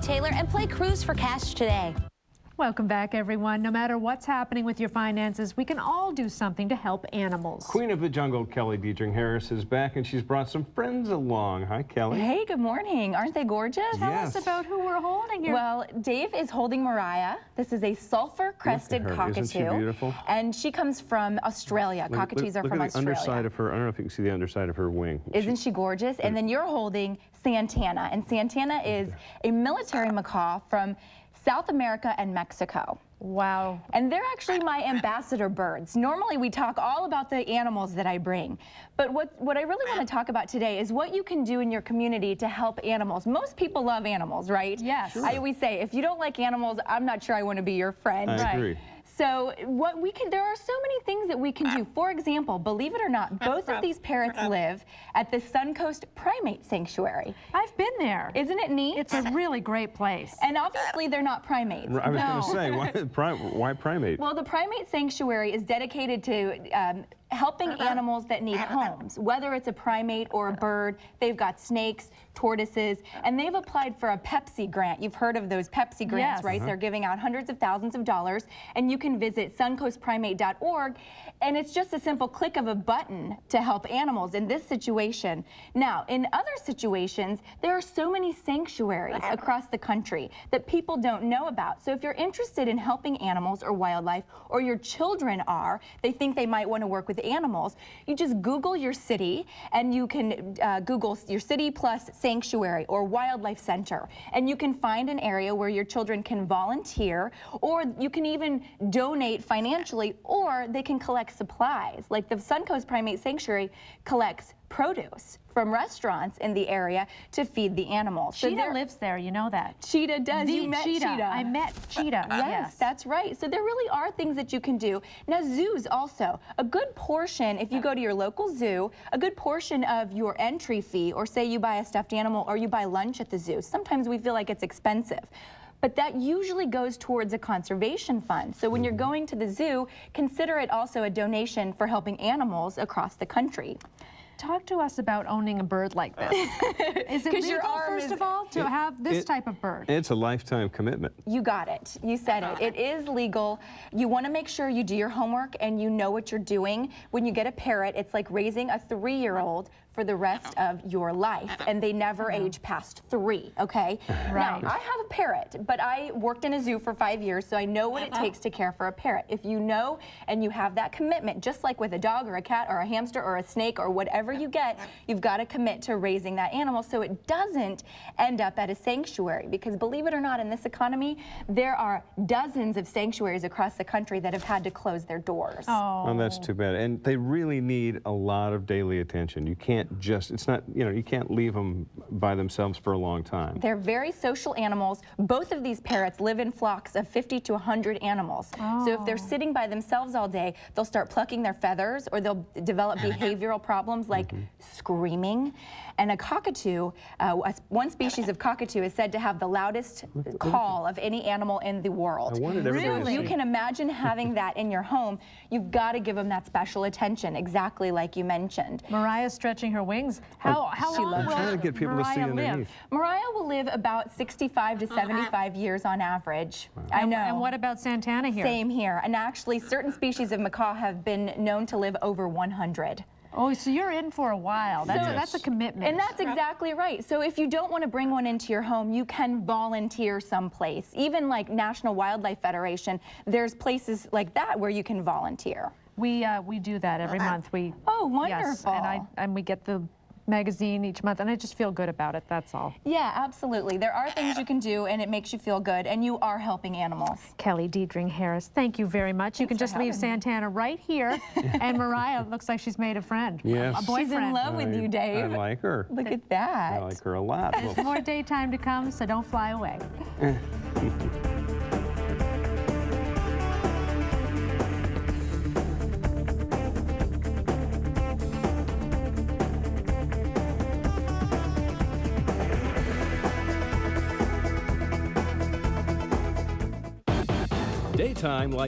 retailer and play Cruise for Cash today. Welcome back, everyone. No matter what's happening with your finances, we can all do something to help animals. Queen of the Jungle, Kelly Diedring Harris, is back, and she's brought some friends along. Hi, Kelly. Hey, good morning. Aren't they gorgeous? Tell us about who we're holding here. Well, Dave is holding Mariah. This is a sulfur-crested cockatoo. Isn't she beautiful? And she comes from Australia. Cockatoos are from look at the Australia. underside of her. I don't know if you can see the underside of her wing. Isn't she gorgeous? And then you're holding Santana. And Santana is a military macaw from South America and Mexico. Wow. And they're actually my ambassador birds. Normally we talk all about the animals that I bring, but what I really want to talk about today is what you can do in your community to help animals. Most people love animals, right? Yes. Sure. I always say, if you don't like animals, I'm not sure I want to be your friend. I agree. So there are so many things that we can do. For example, believe it or not, both of these parrots live at the Suncoast Primate Sanctuary. I've been there. Isn't it neat? It's a really great place. And obviously they're not primates. I was going to say, why primate? Well, the Primate Sanctuary is dedicated to helping animals that need homes, whether it's a primate or a bird. They've got snakes, tortoises, and they've applied for a Pepsi grant. You've heard of those Pepsi grants, Yes. right? They're giving out hundreds of thousands of dollars, and you can visit suncoastprimate.org, and it's just a simple click of a button to help animals in this situation. Now, in other situations, there are so many sanctuaries across the country that people don't know about. So if you're interested in helping animals or wildlife, or your children are, they think they might want to work with animals, you just Google your city, and you can Google your city plus sanctuary or wildlife center, and you can find an area where your children can volunteer, or you can even donate financially, or they can collect supplies. Like the Suncoast Primate Sanctuary collects produce from restaurants in the area to feed the animals. Cheetah lives there, you know that. Cheetah does. You met Cheetah. I met Cheetah. Yes, that's right. So there really are things that you can do. Now, zoos also. A good portion, if you go to your local zoo, a good portion of your entry fee, or say you buy a stuffed animal or you buy lunch at the zoo, sometimes we feel like it's expensive, but that usually goes towards a conservation fund. So when you're going to the zoo, consider it also a donation for helping animals across the country. Talk to us about owning a bird like this. Is it legal, first of all, to have this type of bird? It's a lifetime commitment. You got it. You said it. It is legal. You want to make sure you do your homework and you know what you're doing. When you get a parrot, it's like raising a 3-year-old for the rest of your life, and they never age past 3, okay? Right. Now, I have a parrot, but I worked in a zoo for 5 years, so I know what it takes to care for a parrot. If you know and you have that commitment, just like with a dog or a cat or a hamster or a snake or whatever you get, you've got to commit to raising that animal so it doesn't end up at a sanctuary. Because believe it or not, in this economy, there are dozens of sanctuaries across the country that have had to close their doors. Oh, that's too bad. And they really need a lot of daily attention. You can't it's not, you can't leave them by themselves for a long time. They're very social animals. Both of these parrots live in flocks of 50 to 100 animals. So if they're sitting by themselves all day, they'll start plucking their feathers, or they'll develop behavioral problems like screaming. And a cockatoo, one species of cockatoo is said to have the loudest call of any animal in the world. I wanted everybody to So you see. can imagine having that in your home. You've got to give them that special attention, exactly like you mentioned. Mariah's stretching her wings. How long I'm trying to get people to see Mariah underneath. live? Mariah will live about 65 to 75 years on average. I know. And what about Santana here? Same here. And actually, certain species of macaw have been known to live over 100. Oh, so you're in for a while. That's a commitment. And that's exactly right. So if you don't want to bring one into your home, you can volunteer someplace. Even like National Wildlife Federation, there's places like that where you can volunteer. We do that every month. Oh, wonderful. Yes, and we get the magazine each month, and I just feel good about it, that's all. Yeah, absolutely. There are things you can do, and it makes you feel good, and you are helping animals. Kelly Diedring Harris, thank you very much. You can just leave Santana right here, and Mariah looks like she's made a friend. Yes. A boyfriend. She's in love with you, Dave. I like her. Look at that. I like her a lot. There's more daytime to come, so don't fly away. Daytime like